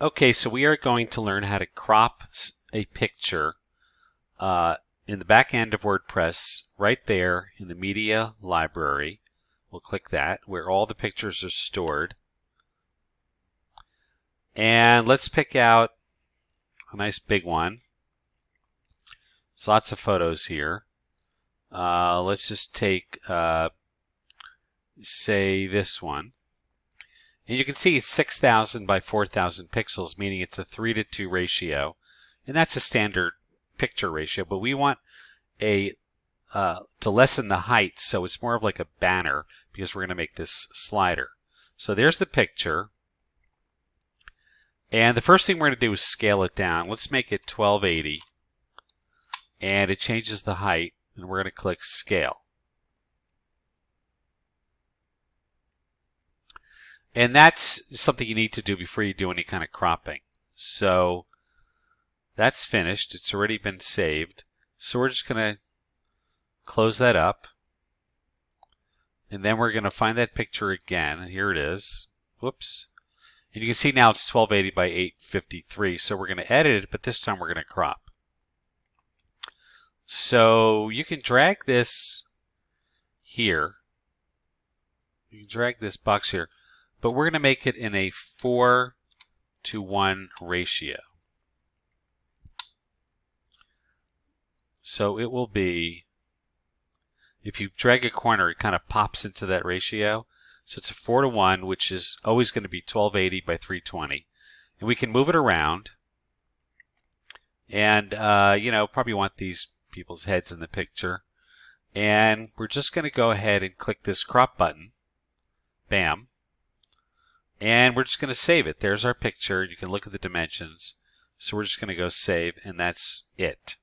Okay, so we are going to learn how to crop a picture in the back end of WordPress right there in the media library. We'll click that where all the pictures are stored. And let's pick out a nice big one. There's lots of photos here. Let's just take, say, this one. And you can see it's 6,000 by 4,000 pixels, meaning it's a 3:2 ratio. And that's a standard picture ratio, but we want to lessen the height, so it's more of like a banner because we're going to make this slider. So there's the picture. And the first thing we're going to do is scale it down. Let's make it 1280. And it changes the height, and we're going to click Scale. And that's something you need to do before you do any kind of cropping. So that's finished. It's already been saved. So we're just going to close that up. And then we're going to find that picture again. Here it is. Whoops. And you can see now it's 1280 by 853. So we're going to edit it, but this time we're going to crop. So you can drag this here. You can drag this box here. But we're going to make it in a 4:1 ratio. So it will be, if you drag a corner, it kind of pops into that ratio. So it's a 4:1, which is always going to be 1280 by 320. And we can move it around. And, probably want these people's heads in the picture. And we're just going to go ahead and click this crop button. Bam. And we're just going to save it. There's our picture. You can look at the dimensions. So we're just going to go save, and that's it.